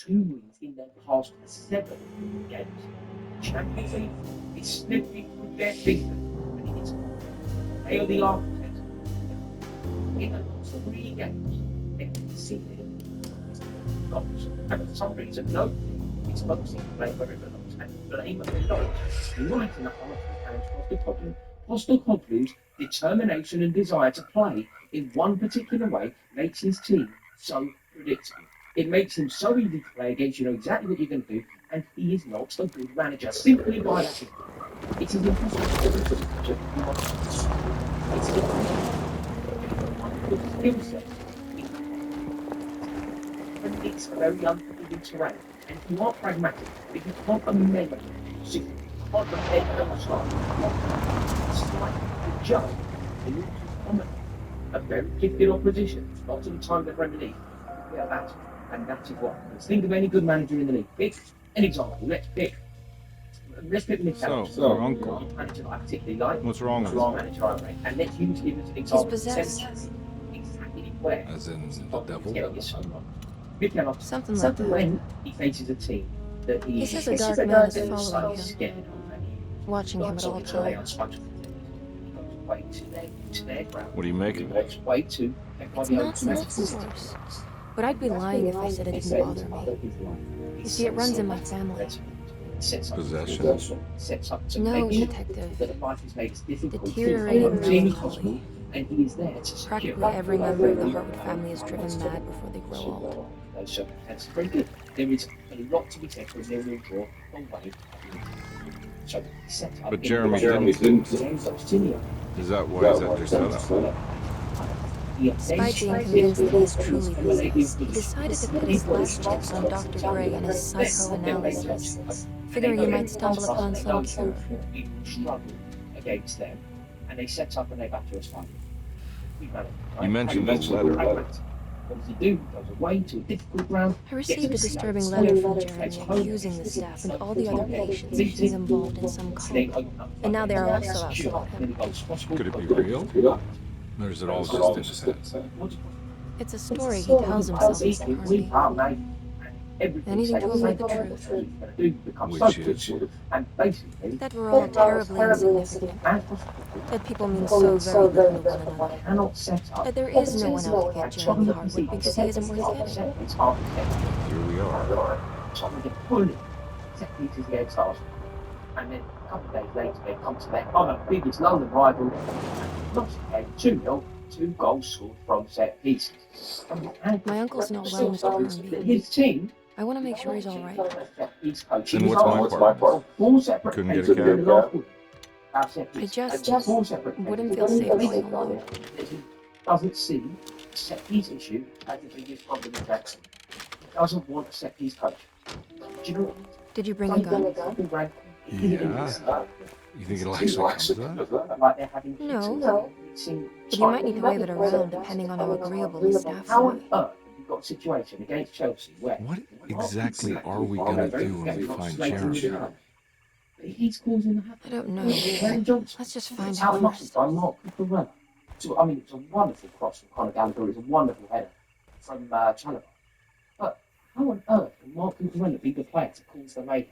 2 wins in their past 7 games. Champions League is slipping through their fingers, and it's they are the architects. In the last 3 games, they've conceded goals, and for some reason, no, it's focusing on playing where it belongs, and blame belongs right in the heart of the fans Postecoglou's determination and desire to play in one particular way makes his team so predictable. It makes him so easy to play against. You know exactly what you're going to do, and he is not a good manager simply by that. It is impossible to it's the skill set. And it's a very unforgiving terrain. And if you are pragmatic, if you can't amend the can't amend the style, slightly adjust in order to accommodate a very gifted opposition, lots of the time the Premier League, yeah, that, and that is what. Let's think of any good manager in the league. Pick an example. Let's pick Mikel. Your uncle. Manager I particularly like. What's wrong with him? Manager I rate. And let's use him as an example. He's possessed. Exactly where. As in the devil? Mikel, Something like that. when he faces a team that He says a dark man is following him, watching him at all times. What do you make of it? It's nonsense, of course. But I'd be lying if I said it didn't bother me. You see, it runs in my family. Possession? No, detective. Deteriorating melancholy. And he is there to Practically every member of the Harwood family is driven mad before they grow old. That's very good. There is a lot to be said for a 0-0 draw away. So set up. But Jeremy didn't. Is that why he's after setup? Despite being convinced that he is truly possessed, he decided to put his last chips on Dr. Gray and his psychoanalysis, figuring he might stumble upon some cure. Struggle against them, and they set up and they batter us fine. You mentioned this letter. What does he do? He goes away to a difficult ground. I received a disturbing letter from Jeremy accusing the staff and all the other patients that he's involved in some cult, and now they are also out to help him. Could it be real? Or is it all just in his head? It's a story he tells himself he's party. Anything to avoid the truth. Which is? That we're all terribly insignificant. That people mean so very little to one another. That there is no one out to get Jeremy Harwood because he isn't worth getting. Here we are. And then a couple of days later, they come to their other biggest London rival, and lost the game 2-0, 2 goals scored from set pieces. My uncle's not well, Mr. Hornby. His team. I want to make sure he's all right. Then what's my part? Couldn't get a cab? I just wouldn't feel safe going alone. He doesn't see a set piece issue as the biggest problem in Jackson. He doesn't want a set piece coach. Do you know what? Did you bring a gun? Yeah. You think it'll actually come to that? No. But you might need to wave it around depending on how agreeable the staff How are. on earth have you got a situation against Chelsea where... What exactly are we going to do when we find Jeremy? He's causing the I don't know. Let's just find out out first. by Mark Cucurella. So, I mean, it's a wonderful cross from Conor Gallagher. It's a wonderful header from Chalobah. But how on earth can Mark Cucurella be the player to cause the mayhem?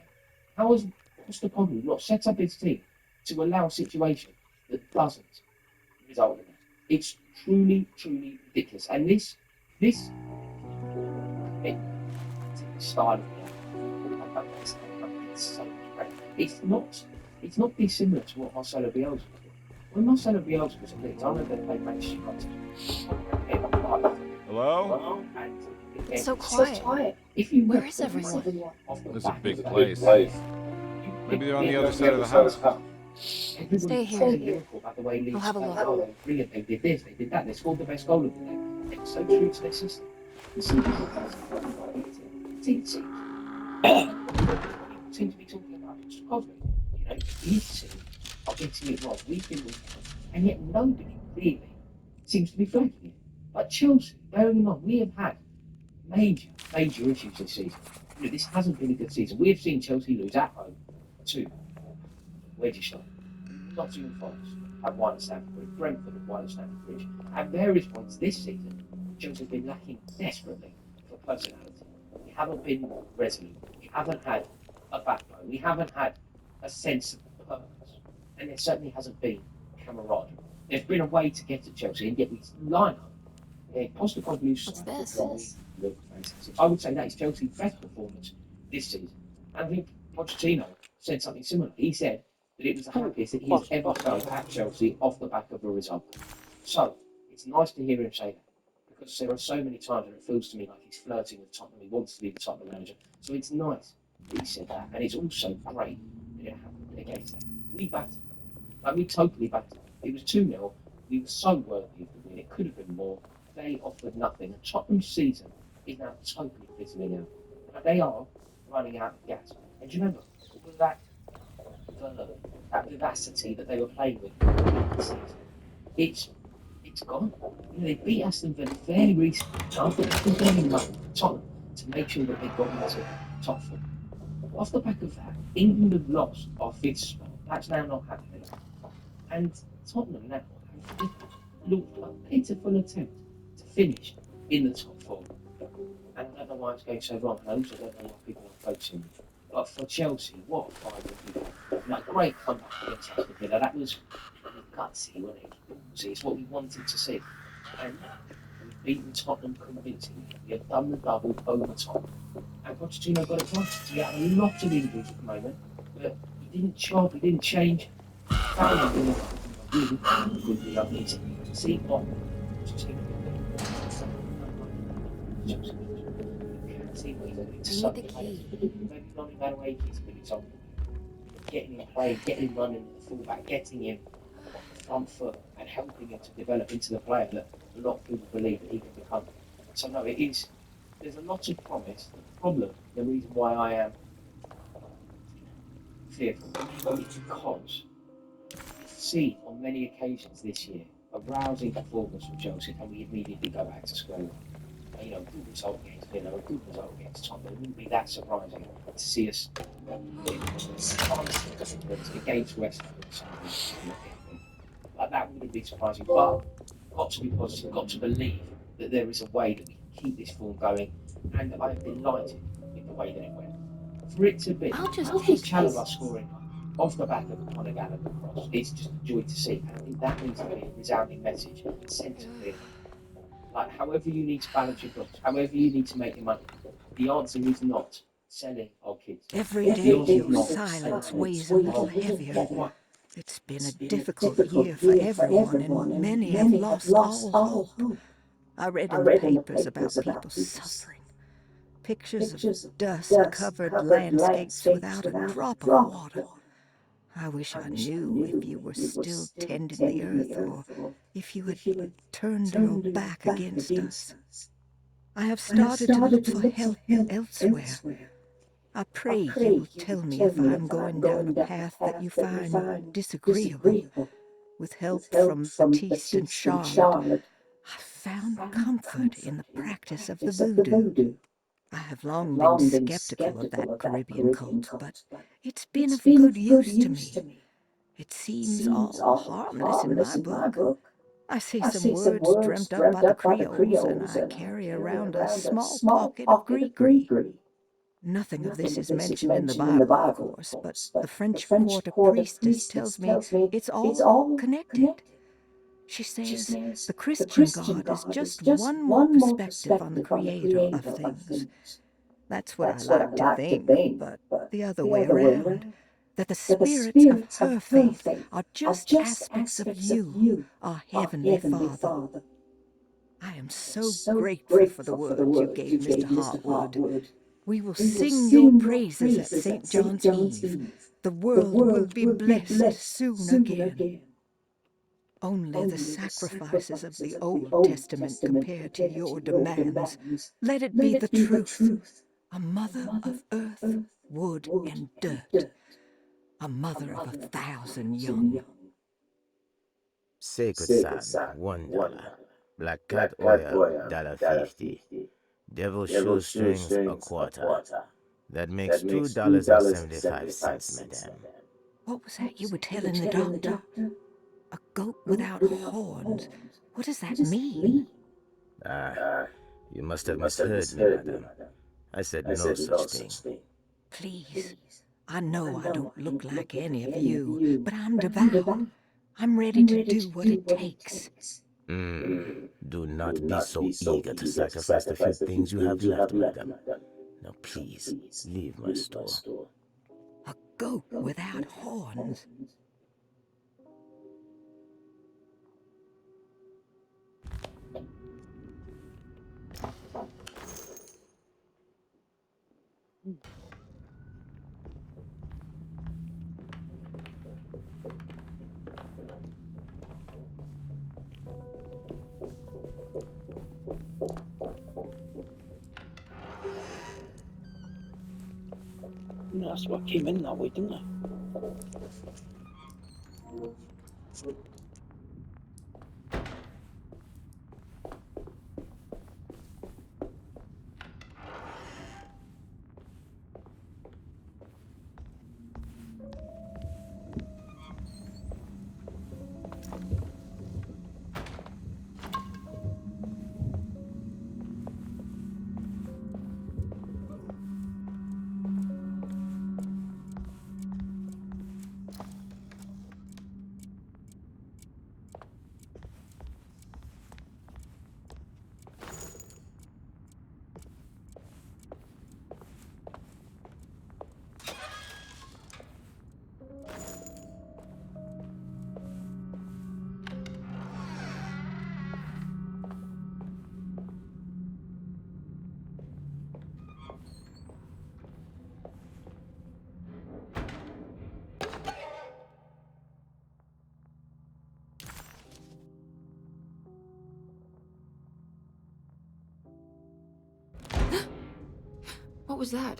How has Postecoglou not set up his team to allow a situation that doesn't result in that? It's truly, truly ridiculous. And this style of it's not dissimilar to what Marcelo Bielsa was doing. When Marcelo Bielsa was at Leeds, I know they played Manchester United. Hello? It's so quiet. Where is everyone? It's a big place. Maybe they're on the other side of the house. Stay here. I'll have a look. Brilliant, they did this, they did that, they scored the best goal of the day. They're so true to their system. Seem to be talking about Postecoglou. You know, his team are getting it wrong week in, week out, and yet nobody really seems to be flagging it. Like Chelsea, bearing in mind, we have had major issues this season. You know, this hasn't been a good season. We have seen Chelsea lose at home to Wednesday, Nottingham Forest have won at Stamford Bridge, Brentford have won at Stamford Bridge. At various points this season, Chelsea have been lacking desperately for personality. We haven't been resolute. We haven't had a backbone. We haven't had a sense of purpose. And there certainly hasn't been camaraderie. There's been a way to get at Chelsea, and yet we line up. What's this? I would say that is Chelsea's best performance this season. And I think Pochettino said something similar. He said that it was the happiest that he has ever felt at Chelsea off the back of a result. So it's nice to hear him say that because there are so many times when it feels to me like he's flirting with Tottenham. He wants to be the Tottenham manager. So it's nice that he said that, and it's also great that it happened against them. We battered them. Like we totally battered them. It was 2-0. We were so worthy of the win. It could have been more. They offered nothing. And Tottenham's season is now totally fizzling out. Like they are running out of gas. And do you remember all of that vivacity that they were playing with in the season? It's gone. You know, they beat Aston Villa fairly recently. So I think that's been doing enough for Tottenham to make sure that they got into top four. Off the back of that, England have lost our fifth spot. That's now not happening. And Tottenham now have looked a pitiful attempt to finish in the top four. And I don't know why it's going so wrong. I also don't know why people are focusing. But for Chelsea, what a final. Like, great comeback against Aston Villa. That was gutsy, wasn't it? It's what we wanted to see. And we've beaten Tottenham convincingly. We have done the double over Tottenham. And Pochettino got it right. He had a lot of injuries at the moment, but he didn't chop, he didn't change. Found would be lovely to see what Pochettino see what he's doing to I need the key. maybe not in that way, he's a good example. Getting him playing, getting him running at the fullback, getting him front foot and helping him to develop into the player that a lot of people believe that he can become. So no, it is. There's a lot of promise. The problem, the reason why I am fearful, is because we've seen on many occasions this year a rousing performance from Chelsea, and we immediately go back to square one. You know, a good result against Villa, a good result against Tottenham. It wouldn't be that surprising to see us against West Ham. Like that wouldn't be surprising, but got to be positive, got to believe that there is a way that we can keep this form going, and I've been delighted with the way that it went. For it to be just Chalobah scoring off the back of a Conor Gallagher cross, it's just a joy to see, and I think that needs to be a resounding message sent to clear. Like, however you need to balance your books, however you need to make your money, the answer is not selling our kids. Every day your silence weighs a little heavier. It's been a difficult year for everyone, and many have lost all hope. I read in the papers about people suffering. Pictures of dust-covered landscapes without a drop of water. I wish I knew if you were still tending the earth, or if you had turned your back against us. I have started to look for help elsewhere. I pray you will tell me if I'm going down a path that you find disagreeable. With help from Baptiste and Charlotte, I've found comfort in the practice of the voodoo. I have long been skeptical of that Caribbean cult, but it's been of good use to me. It seems all harmless in my book. I say some words dreamt up by the Creoles, and I carry around a small pocket of Greek. Nothing of this is mentioned in the Bible, of course, but the French quarter priestess tells me it's all connected. She says the Christian God is just one more perspective on the creator of things. That's what I like to think, but the other way around, that the spirits of her faith are just aspects of you, our Heavenly Father. I am so grateful for the word you gave Mr. Hartwood. We will sing your praises at St. John's Eve. The world will be blessed soon again. Only the sacrifices of the Old Testament compare to your demands. Let it be the truth. A mother of earth, wood, and dirt. A mother of 1,000 young. Sacred Sand, $1. Black Cat Oil, $1.50. Devil Shoestrings, a quarter. That makes $2.75, madame. What was that you were telling the doctor? A goat without horns. What does that mean? You must have misheard me, madam. I said no such thing. Please. I know I don't look like any of you, but I'm devout. I'm ready to do what it takes. Do not be so eager to sacrifice the few things you have left, madam. Now please, leave my store. A goat without horns. That's what came in that way, didn't it? What was that?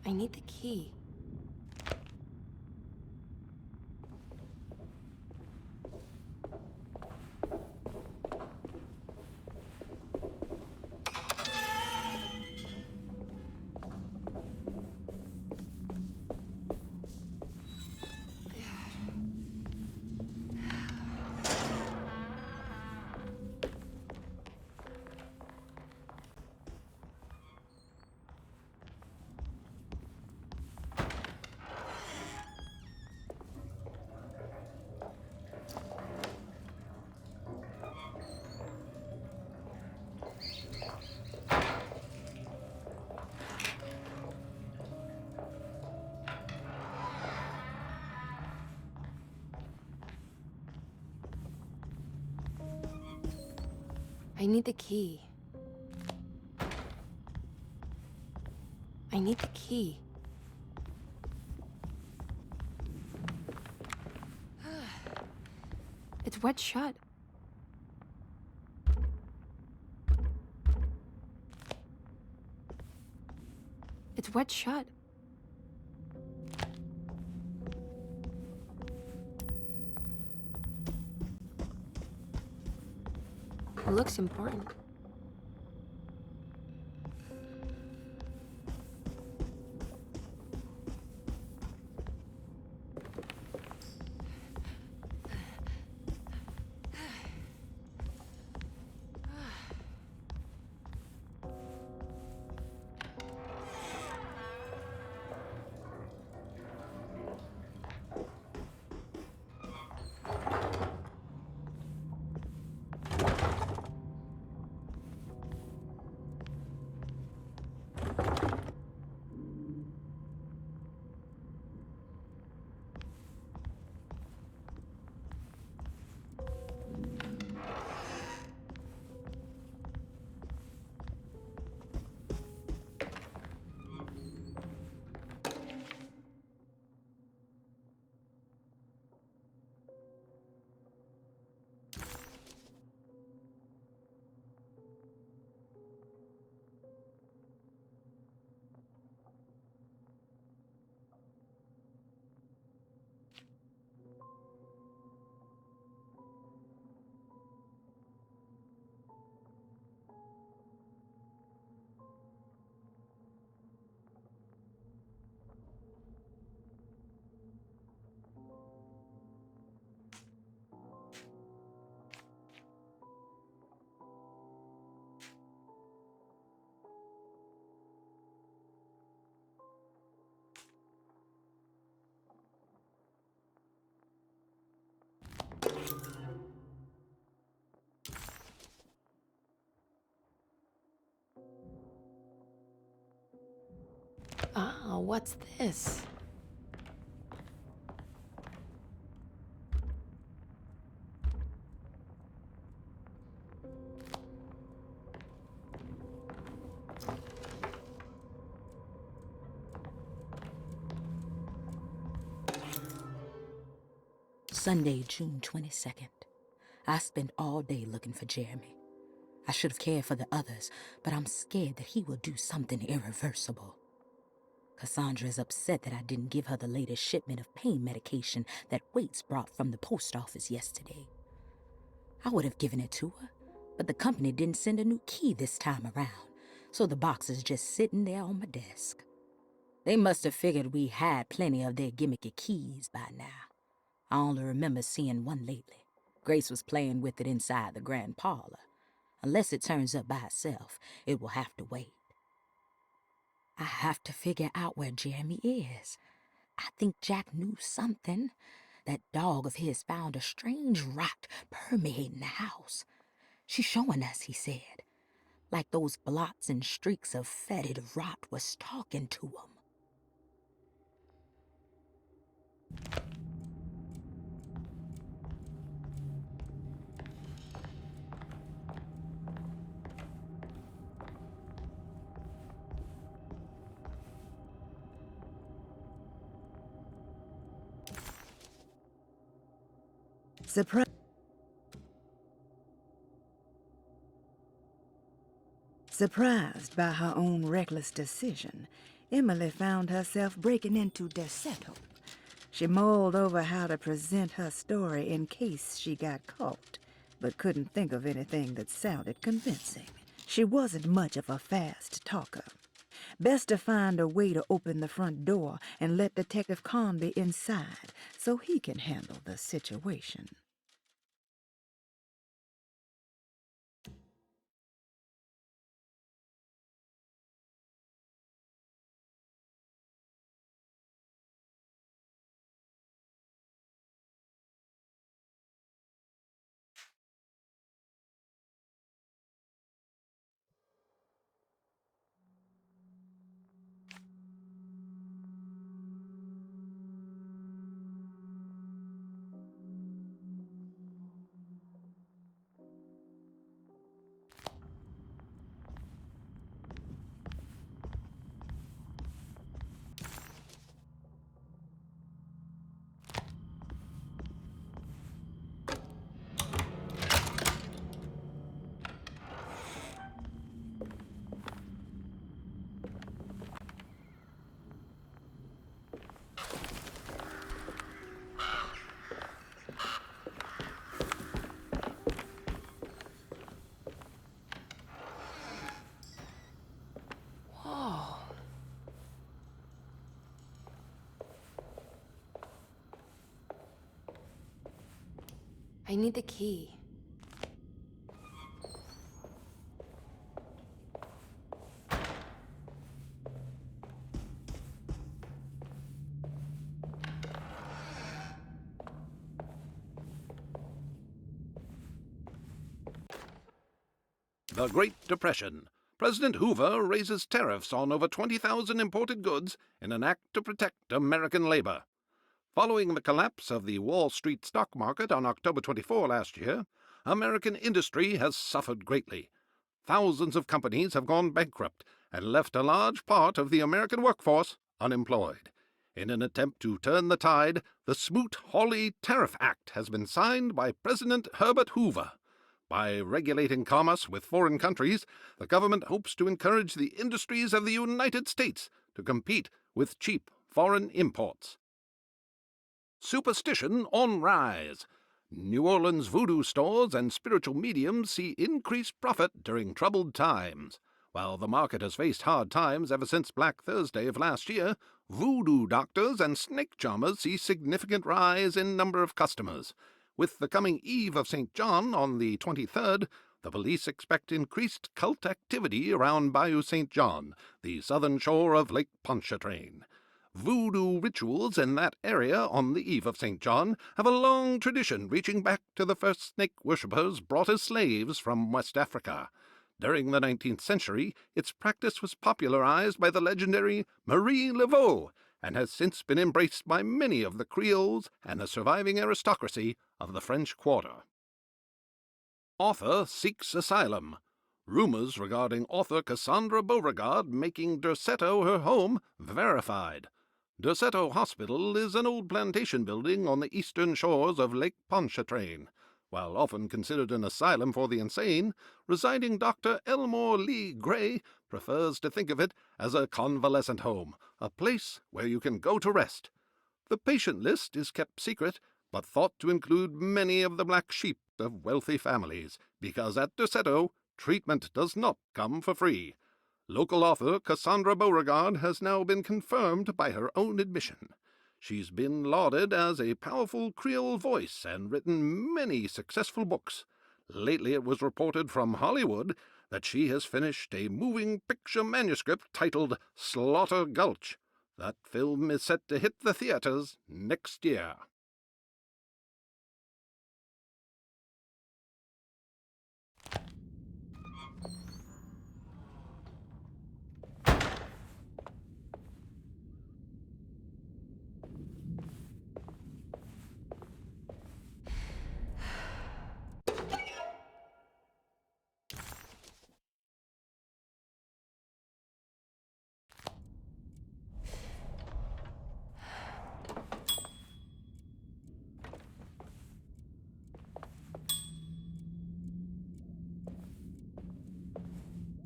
I need the key. I need the key. I need the key. It's wet shut. It's wet shut. It looks important. Ah, what's this? Sunday, June 22nd. I spent all day looking for Jeremy. I should have cared for the others, but I'm scared that he will do something irreversible. Cassandra is upset that I didn't give her the latest shipment of pain medication that Waits brought from the post office yesterday. I would have given it to her, but the company didn't send a new key this time around, so the box is just sitting there on my desk. They must have figured we had plenty of their gimmicky keys by now. I only remember seeing one lately. Grace was playing with it inside the grand parlor. Unless it turns up by itself, it will have to wait. I have to figure out where Jeremy is. I think Jack knew something. That dog of his found a strange rot permeating the house. She's showing us, he said. Like those blots and streaks of fetid rot was talking to him. Surprised by her own reckless decision, Emily found herself breaking into Desetto. She mulled over how to present her story in case she got caught, but couldn't think of anything that sounded convincing. She wasn't much of a fast talker. Best to find a way to open the front door and let Detective Conby inside so he can handle the situation. I need the key. The Great Depression. President Hoover raises tariffs on over 20,000 imported goods in an act to protect American labor. Following the collapse of the Wall Street stock market on October 24 last year, American industry has suffered greatly. Thousands of companies have gone bankrupt and left a large part of the American workforce unemployed. In an attempt to turn the tide, the Smoot-Hawley Tariff Act has been signed by President Herbert Hoover. By regulating commerce with foreign countries, the government hopes to encourage the industries of the United States to compete with cheap foreign imports. Superstition on rise. New Orleans voodoo stores and spiritual mediums see increased profit during troubled times. While the market has faced hard times ever since Black Thursday of last year, voodoo doctors and snake charmers see significant rise in number of customers. With the coming Eve of St. John on the 23rd, the police expect increased cult activity around Bayou St. John, the southern shore of Lake Pontchartrain. Voodoo rituals in that area on the Eve of St. John have a long tradition reaching back to the first snake worshippers brought as slaves from West Africa. During the 19th century, its practice was popularized by the legendary Marie Laveau, and has since been embraced by many of the Creoles and the surviving aristocracy of the French Quarter. Author seeks asylum. Rumors regarding author Cassandra Beauregard making Derceto her home verified. Derceto Hospital is an old plantation building on the eastern shores of Lake Pontchartrain. While often considered an asylum for the insane, residing Dr. Elmore Lee Gray prefers to think of it as a convalescent home, a place where you can go to rest. The patient list is kept secret, but thought to include many of the black sheep of wealthy families, because at Derceto, treatment does not come for free. Local author Cassandra Beauregard has now been confirmed by her own admission. She's been lauded as a powerful Creole voice and written many successful books. Lately it was reported from Hollywood that she has finished a moving picture manuscript titled Slaughter Gulch. That film is set to hit the theaters next year.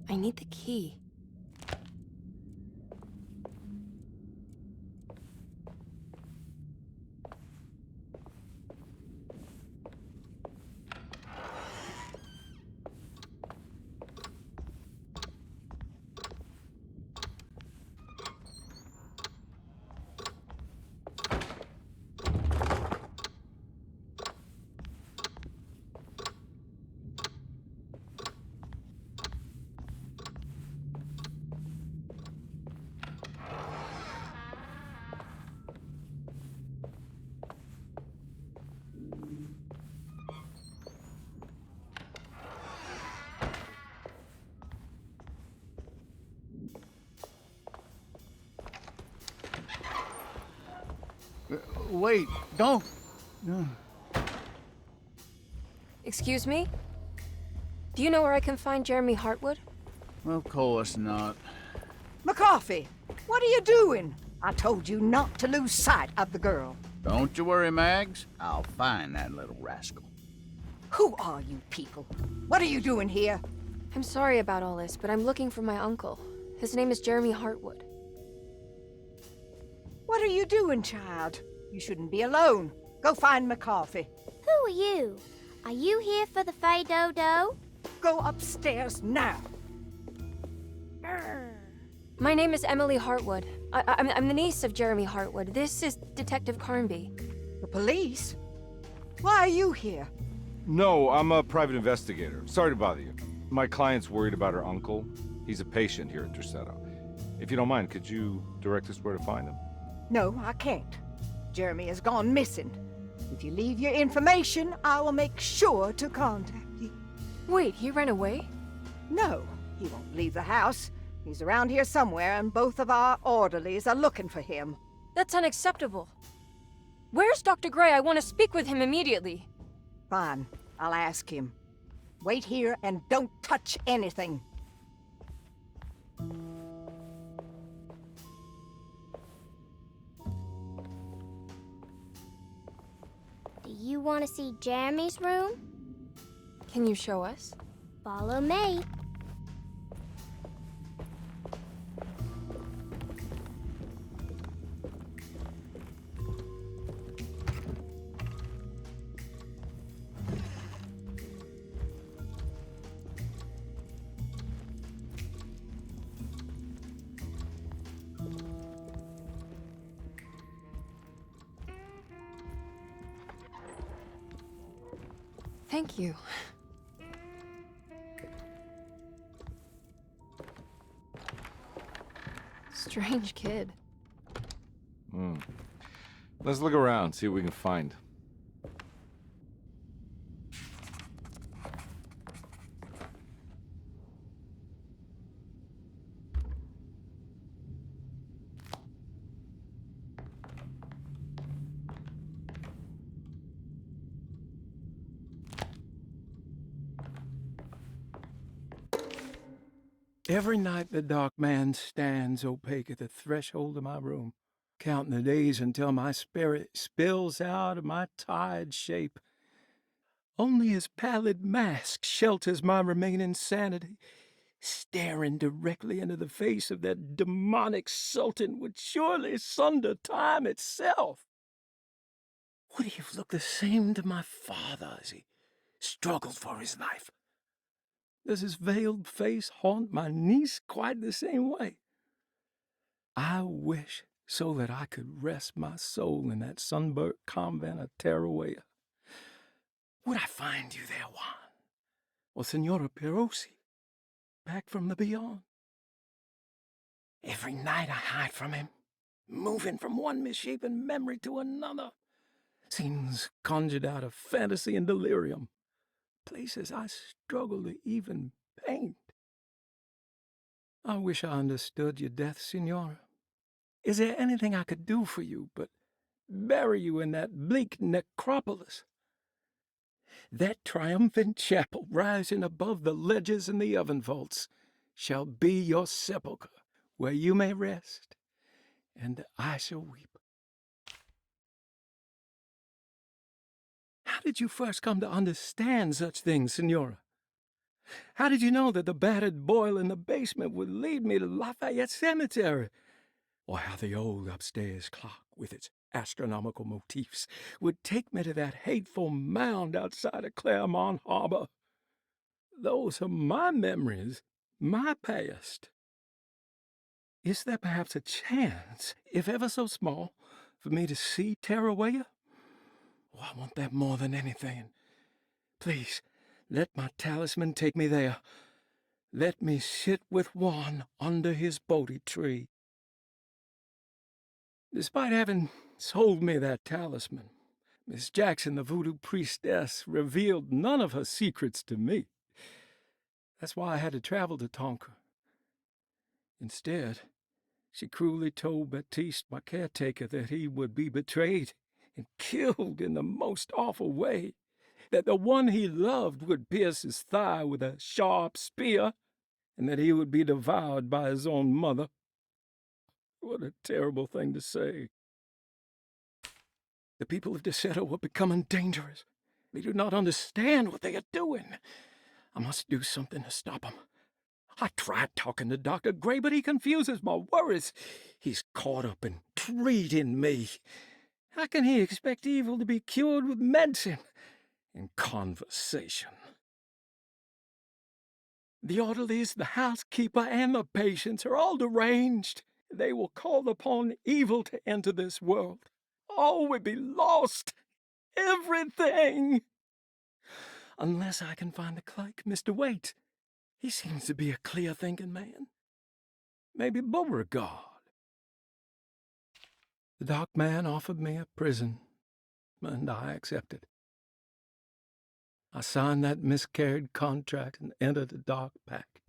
I need the key. Wait, don't. Excuse me? Do you know where I can find Jeremy Hartwood? Of course not. McCarthy, what are you doing? I told you not to lose sight of the girl. Don't you worry, Mags. I'll find that little rascal. Who are you people? What are you doing here? I'm sorry about all this, but I'm looking for my uncle. His name is Jeremy Hartwood. What are you doing, child? You shouldn't be alone. Go find McCarthy. Who are you? Are you here for the Fay Dodo? Go upstairs now. My name is Emily Hartwood. I'm the niece of Jeremy Hartwood. This is Detective Carnby. The police? Why are you here? No, I'm a private investigator. Sorry to bother you. My client's worried about her uncle. He's a patient here at Tercetto. If you don't mind, could you direct us where to find him? No, I can't. Jeremy has gone missing. If you leave your information, I will make sure to contact you. Wait, he ran away? No, he won't leave the house. He's around here somewhere, and both of our orderlies are looking for him. That's unacceptable. Where's Dr. Gray? I want to speak with him immediately. Fine, I'll ask him. Wait here and don't touch anything. Do you want to see Jeremy's room? Can you show us? Follow me. Thank you. Strange kid. Let's look around, see what we can find. Every night the dark man stands opaque at the threshold of my room, counting the days until my spirit spills out of my tired shape. Only his pallid mask shelters my remaining sanity. Staring directly into the face of that demonic sultan would surely sunder time itself. Would he have looked the same to my father as he struggled for his life? Does his veiled face haunt my niece quite the same way? I wish so that I could rest my soul in that sunburnt convent of Teruel. Would I find you there, Juan? Or Senora Perosi, back from the beyond? Every night I hide from him, moving from one misshapen memory to another. Scenes conjured out of fantasy and delirium. Places I struggle to even paint. I wish I understood your death, Signora. Is there anything I could do for you but bury you in that bleak necropolis? That triumphant chapel rising above the ledges and the oven vaults shall be your sepulchre, where you may rest, and I shall weep. How did you first come to understand such things, Signora? How did you know that the battered boiler in the basement would lead me to Lafayette Cemetery? Or how the old upstairs clock, with its astronomical motifs, would take me to that hateful mound outside of Claremont Harbor? Those are my memories, my past. Is there perhaps a chance, if ever so small, for me to see Teruel? Oh, I want that more than anything. Please, let my talisman take me there. Let me sit with Juan under his Bodhi tree. Despite having sold me that talisman, Miss Jackson, the voodoo priestess, revealed none of her secrets to me. That's why I had to travel to Tonka. Instead, she cruelly told Baptiste, my caretaker, that he would be betrayed and killed in the most awful way, that the one he loved would pierce his thigh with a sharp spear, and that he would be devoured by his own mother. What a terrible thing to say. The people of Tercetto are becoming dangerous. They do not understand what they are doing. I must do something to stop them. I tried talking to Dr. Gray, but he confuses my worries. He's caught up in treating me. How can he expect evil to be cured with medicine and conversation? The orderlies, the housekeeper, and the patients are all deranged. They will call upon evil to enter this world. All will be lost. Everything. Unless I can find the clerk, Mr. Waite. He seems to be a clear-thinking man. Maybe Beauregard. The dock man offered me a prison, and I accepted. I signed that miscarried contract and entered the dock pact.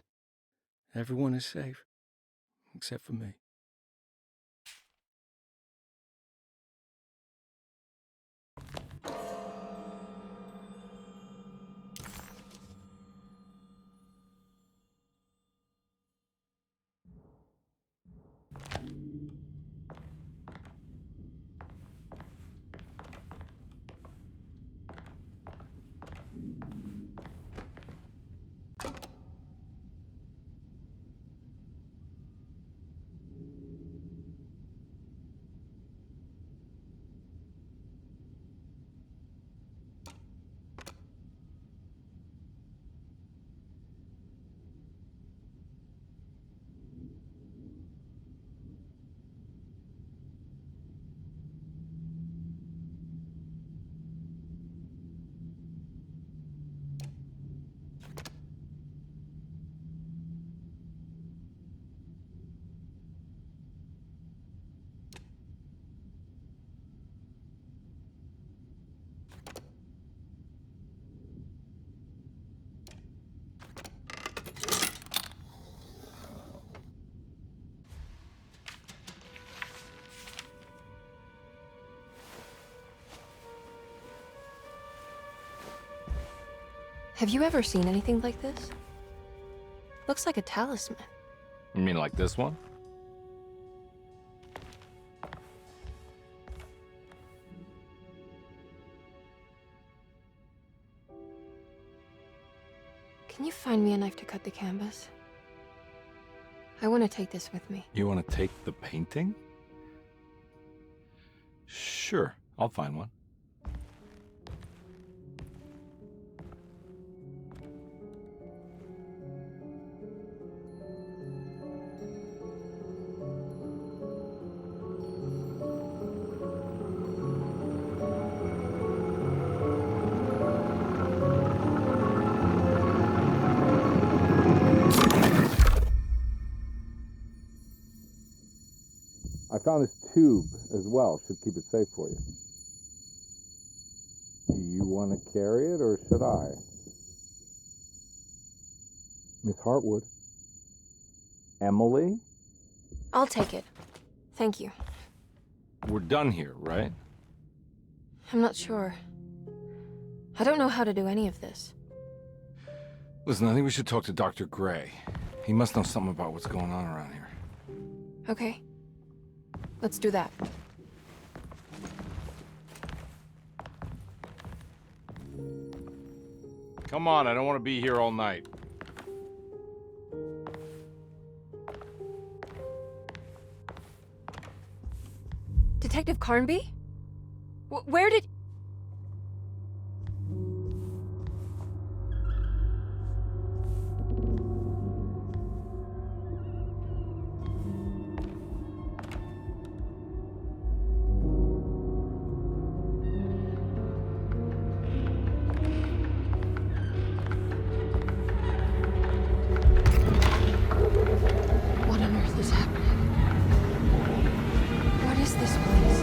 Everyone is safe, except for me. Have you ever seen anything like this? Looks like a talisman. You mean like this one? Can you find me a knife to cut the canvas? I want to take this with me. You want to take the painting? Sure, I'll find one. I found this tube as well. Should keep it safe for you. Do you want to carry it or should I? Miss Hartwood? Emily? I'll take it. Thank you. We're done here, right? I'm not sure. I don't know how to do any of this. Listen, I think we should talk to Dr. Gray. He must know something about what's going on around here. Okay. Let's do that. Come on, I don't want to be here all night. Detective Carnby? Where did... What on earth is happening? What is this place?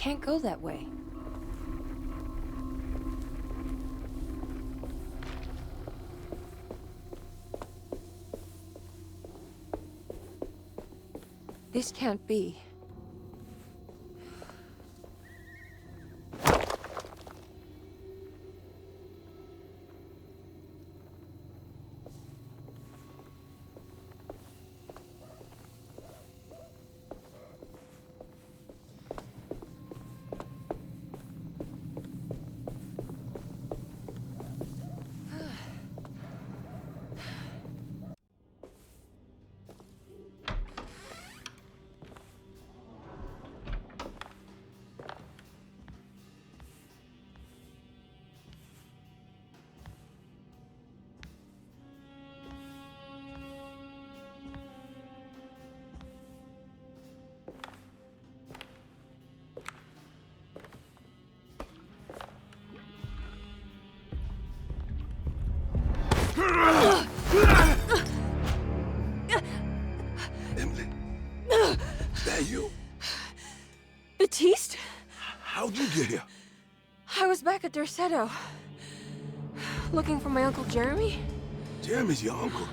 can't go that way. This can't be. Emily, is that you? Baptiste? How'd you get here? I was back at Derceto. Looking for my Uncle Jeremy? Jeremy's your uncle.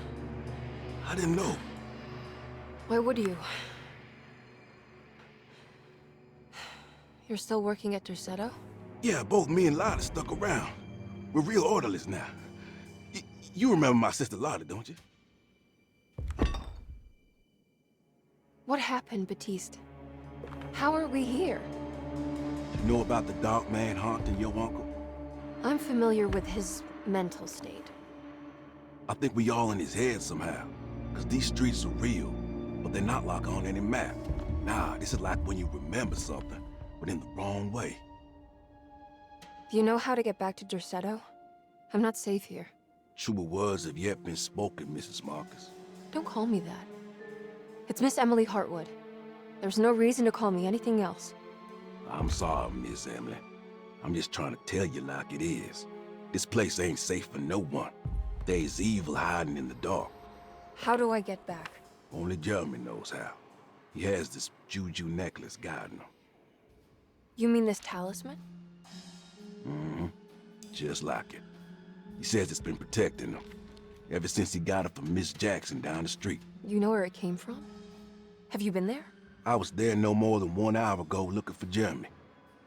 I didn't know. Why would you? You're still working at Derceto? Yeah, both me and Lotta stuck around. We're real orderlies now. You remember my sister Lotta, don't you? What happened, Baptiste? How are we here? You know about the dark man haunting your uncle? I'm familiar with his mental state. I think we all in his head somehow. Because these streets are real, but they're not like on any map. Nah, this is like when you remember something, but in the wrong way. Do you know how to get back to Derceto? I'm not safe here. Truer words have yet been spoken, Mrs. Marcus. Don't call me that. It's Miss Emily Hartwood. There's no reason to call me anything else. I'm sorry, Miss Emily. I'm just trying to tell you like it is. This place ain't safe for no one. There's evil hiding in the dark. How do I get back? Only Jeremy knows how. He has this juju necklace guiding him. You mean this talisman? Mm-hmm. Just like it. He says it's been protecting him ever since he got it from Miss Jackson down the street. You know where it came from? Have you been there? I was there no more than 1 hour ago looking for Jeremy.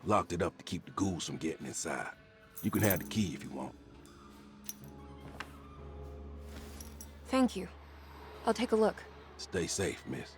Locked it up to keep the ghouls from getting inside. You can have the key if you want. Thank you. I'll take a look. Stay safe, miss.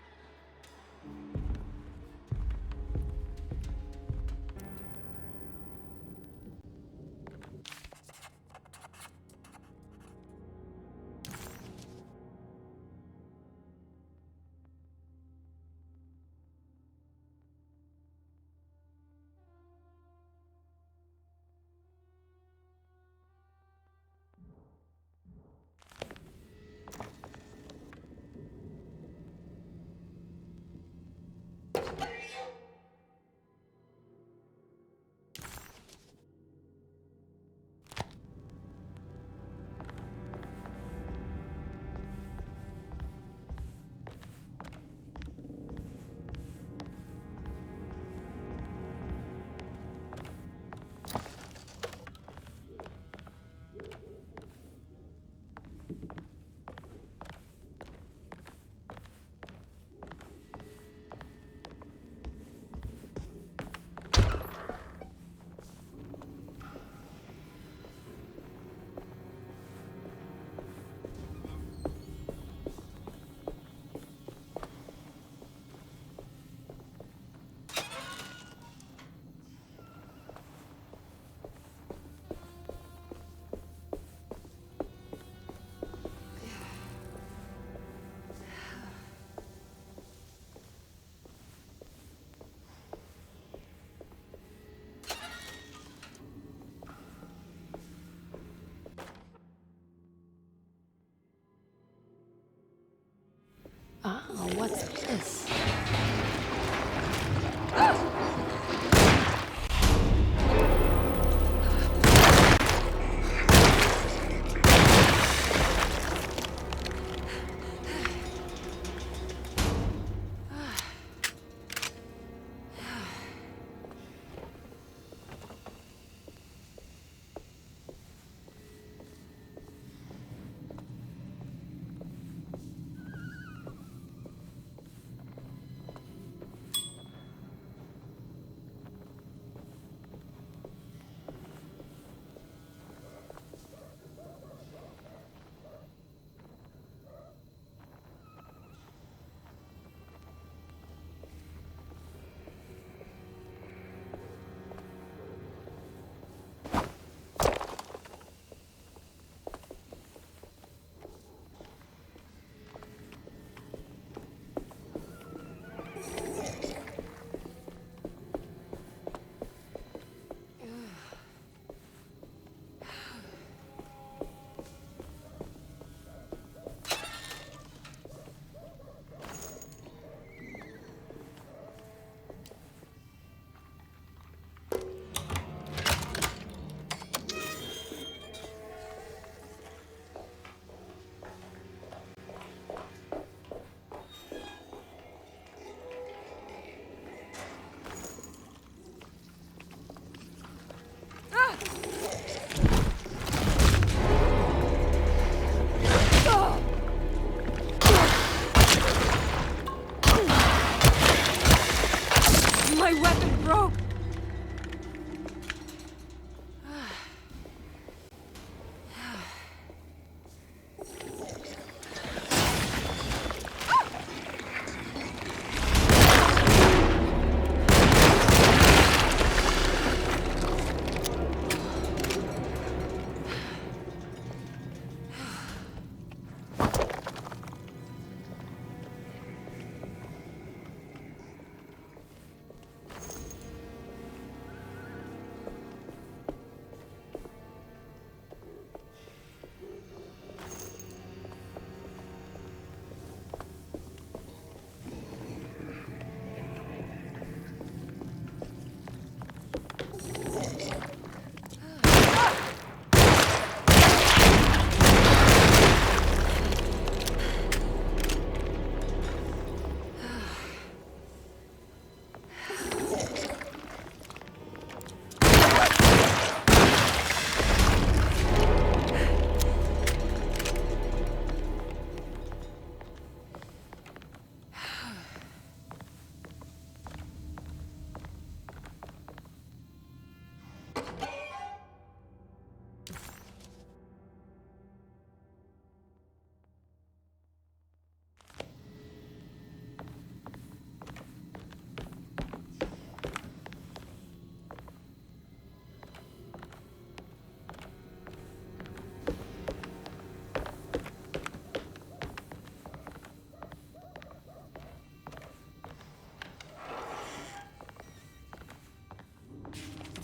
Ah, what's this?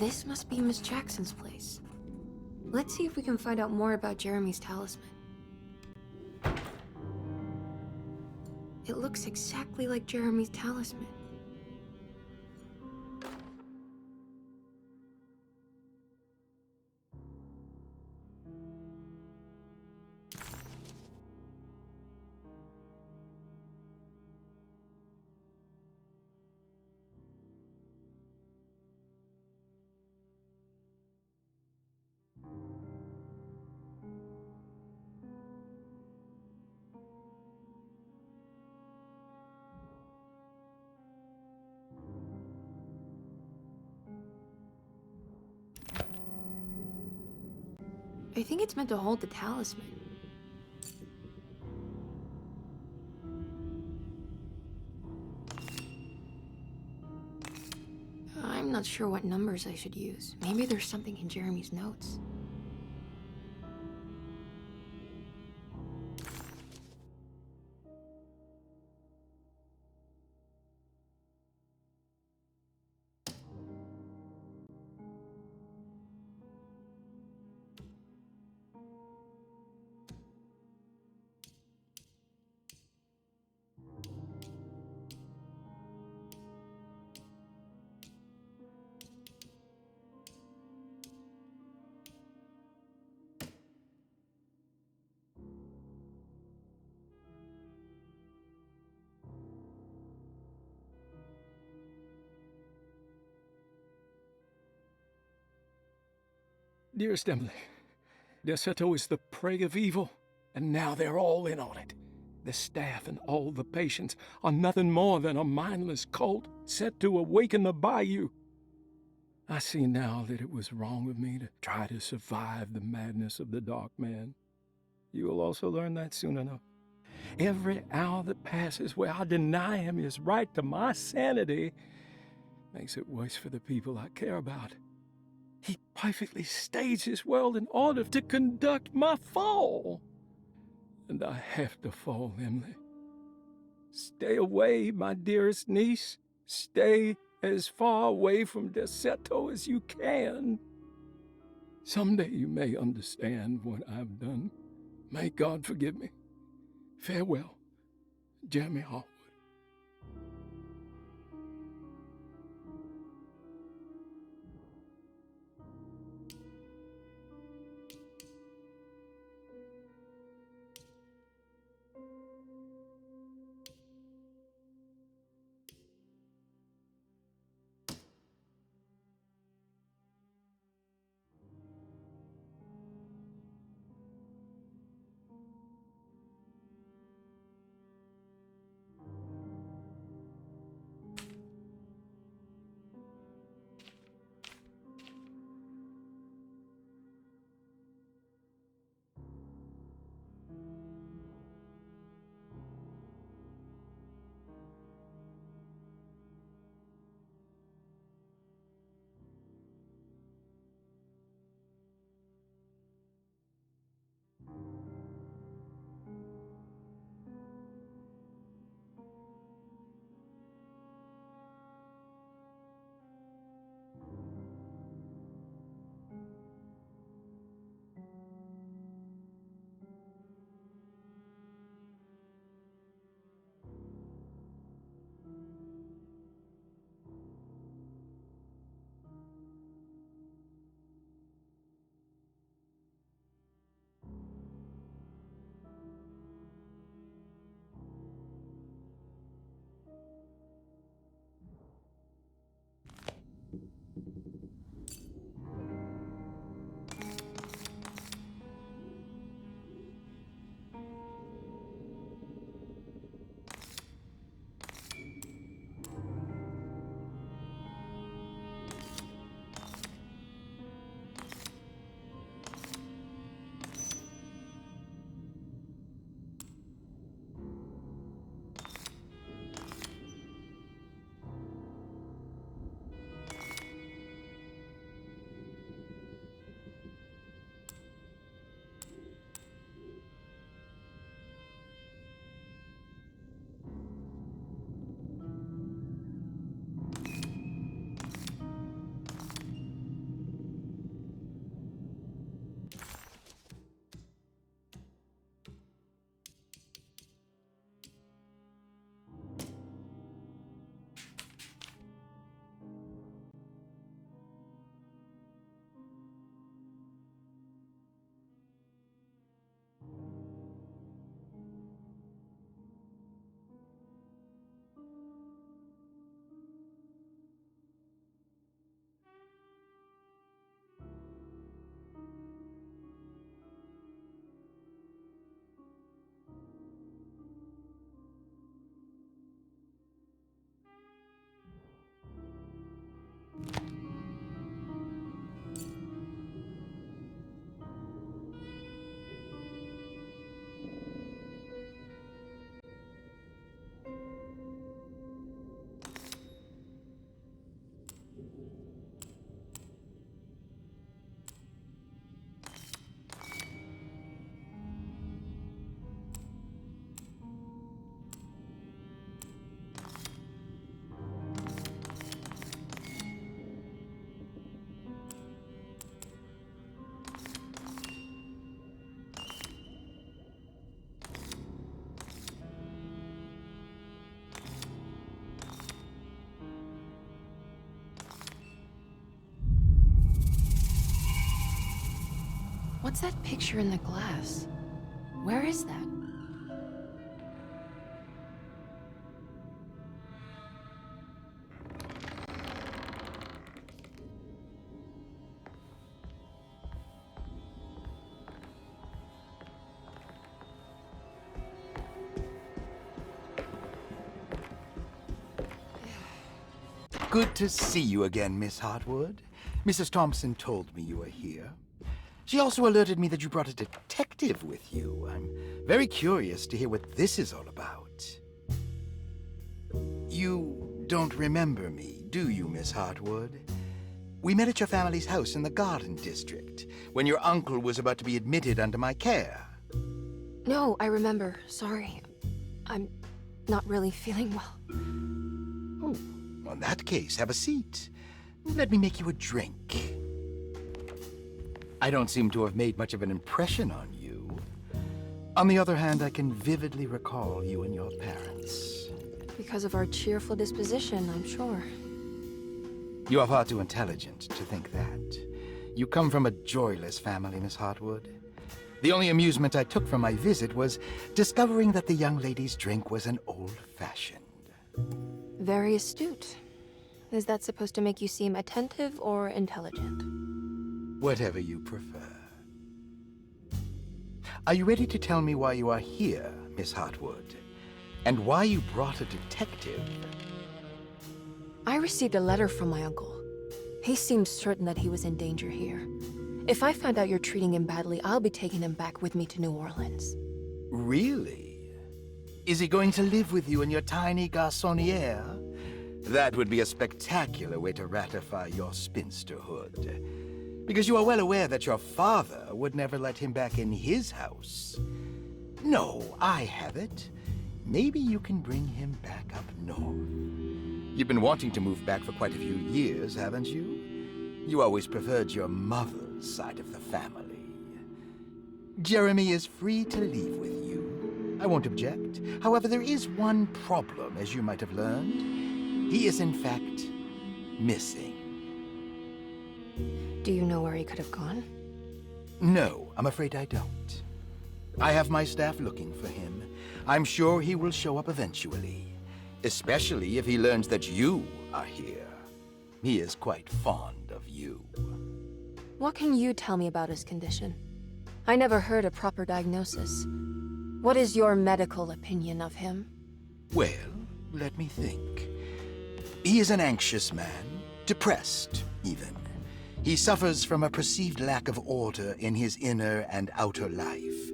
This must be Miss Jackson's place. Let's see if we can find out more about Jeremy's talisman. It looks exactly like Jeremy's talisman. I think it's meant to hold the talisman. I'm not sure what numbers I should use. Maybe there's something in Jeremy's notes. Dearest Emily, Deseto is the prey of evil, and now they're all in on it. The staff and all the patients are nothing more than a mindless cult set to awaken the bayou. I see now that it was wrong of me to try to survive the madness of the Dark Man. You will also learn that soon enough. Every hour that passes where I deny him his right to my sanity makes it worse for the people I care about. He perfectly staged his world in order to conduct my fall. And I have to fall, Emily. Stay away, my dearest niece. Stay as far away from Deseto as you can. Someday you may understand what I've done. May God forgive me. Farewell, Jeremy Hall. What's that picture in the glass? Where is that? Good to see you again, Miss Hartwood. Mrs. Thompson told me you were here. She also alerted me that you brought a detective with you. I'm very curious to hear what this is all about. You don't remember me, do you, Miss Hartwood? We met at your family's house in the Garden District, when your uncle was about to be admitted under my care. No, I remember. Sorry. I'm not really feeling well. Oh, well, in that case, have a seat. Let me make you a drink. I don't seem to have made much of an impression on you. On the other hand, I can vividly recall you and your parents. Because of our cheerful disposition, I'm sure. You are far too intelligent to think that. You come from a joyless family, Miss Hartwood. The only amusement I took from my visit was discovering that the young lady's drink was an old-fashioned. Very astute. Is that supposed to make you seem attentive or intelligent? Whatever you prefer. Are you ready to tell me why you are here, Miss Hartwood? And why you brought a detective? I received a letter from my uncle. He seems certain that he was in danger here. If I find out you're treating him badly, I'll be taking him back with me to New Orleans. Really? Is he going to live with you in your tiny garçonniere? That would be a spectacular way to ratify your spinsterhood. Because you are well aware that your father would never let him back in his house. No, I have it. Maybe you can bring him back up north. You've been wanting to move back for quite a few years, haven't you? You always preferred your mother's side of the family. Jeremy is free to leave with you. I won't object. However, there is one problem, as you might have learned. He is, in fact, missing. Do you know where he could have gone? No, I'm afraid I don't. I have my staff looking for him. I'm sure he will show up eventually. Especially if he learns that you are here. He is quite fond of you. What can you tell me about his condition? I never heard a proper diagnosis. What is your medical opinion of him? Well, let me think. He is an anxious man, depressed, even. He suffers from a perceived lack of order in his inner and outer life.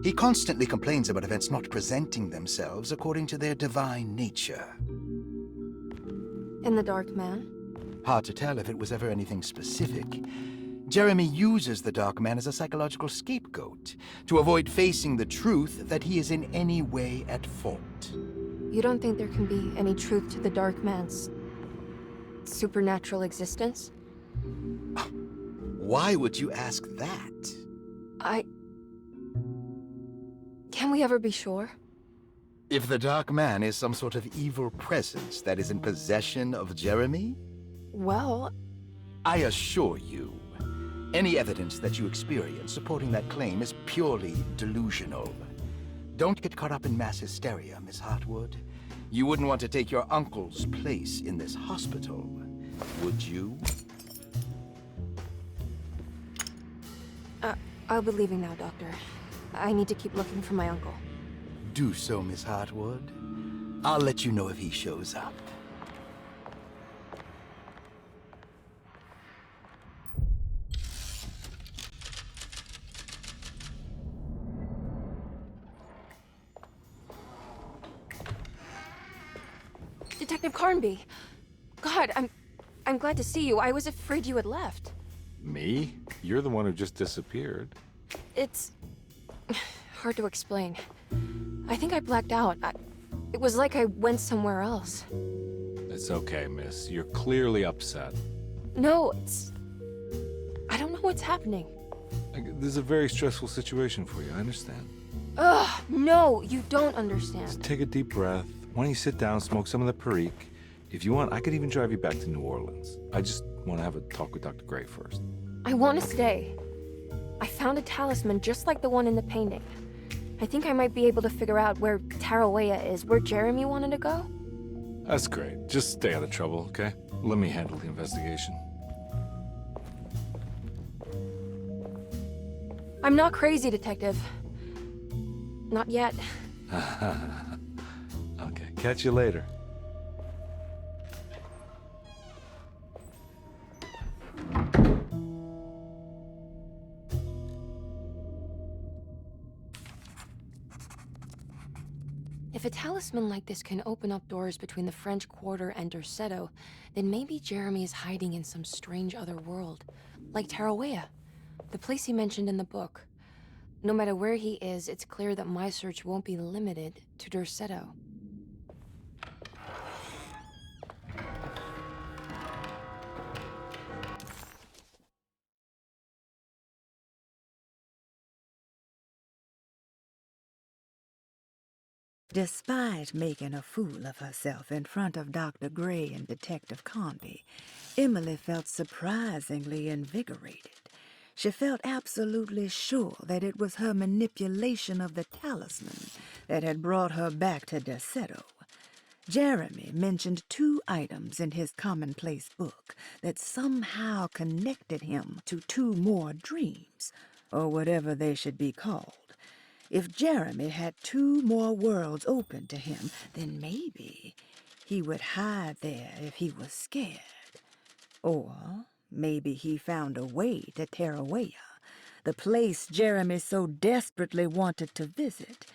He constantly complains about events not presenting themselves according to their divine nature. And the Dark Man? Hard to tell if it was ever anything specific. Jeremy uses the Dark Man as a psychological scapegoat to avoid facing the truth that he is in any way at fault. You don't think there can be any truth to the Dark Man's supernatural existence? Why would you ask that? Can we ever be sure? If the Dark Man is some sort of evil presence that is in possession of Jeremy? Well, I assure you, any evidence that you experience supporting that claim is purely delusional. Don't get caught up in mass hysteria, Miss Hartwood. You wouldn't want to take your uncle's place in this hospital, would you? I'll be leaving now, Doctor. I need to keep looking for my uncle. Do so, Miss Hartwood. I'll let you know if he shows up. Detective Carnby! God, I'm glad to see you. I was afraid you had left. Me? You're the one who just disappeared. It's hard to explain. I think I blacked out. It was like I went somewhere else. It's okay, miss. You're clearly upset. No, I don't know what's happening. This is a very stressful situation for you, I understand. Ugh, no, you don't understand. Just take a deep breath. Why don't you sit down, smoke some of the Perique? If you want, I could even drive you back to New Orleans. I just want to have a talk with Dr. Gray first. I want to stay. I found a talisman just like the one in the painting. I think I might be able to figure out where Tarawea is, where Jeremy wanted to go. That's great. Just stay out of trouble, okay? Let me handle the investigation. I'm not crazy, Detective. Not yet. Okay, catch you later. If a talisman like this can open up doors between the French Quarter and Derceto, then maybe Jeremy is hiding in some strange other world, like Tarawea, the place he mentioned in the book. No matter where he is, it's clear that my search won't be limited to Derceto. Despite making a fool of herself in front of Dr. Gray and Detective Conby, Emily felt surprisingly invigorated. She felt absolutely sure that it was her manipulation of the talisman that had brought her back to Derceto. Jeremy mentioned 2 items in his commonplace book that somehow connected him to 2 more dreams, or whatever they should be called. If Jeremy had 2 more worlds open to him, then maybe he would hide there if he was scared. Or maybe he found a way to Tarawea, the place Jeremy so desperately wanted to visit.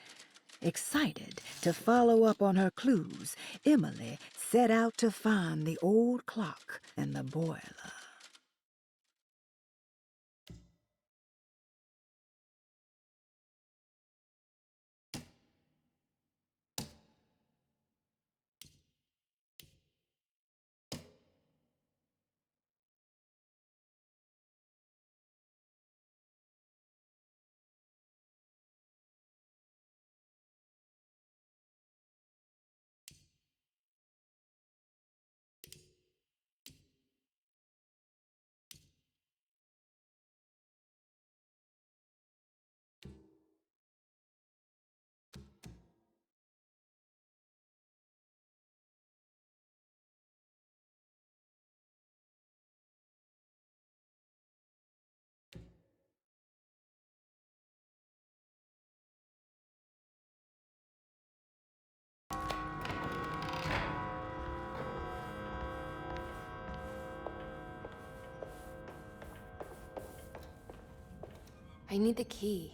Excited to follow up on her clues, Emily set out to find the old clock and the boiler. I need the key.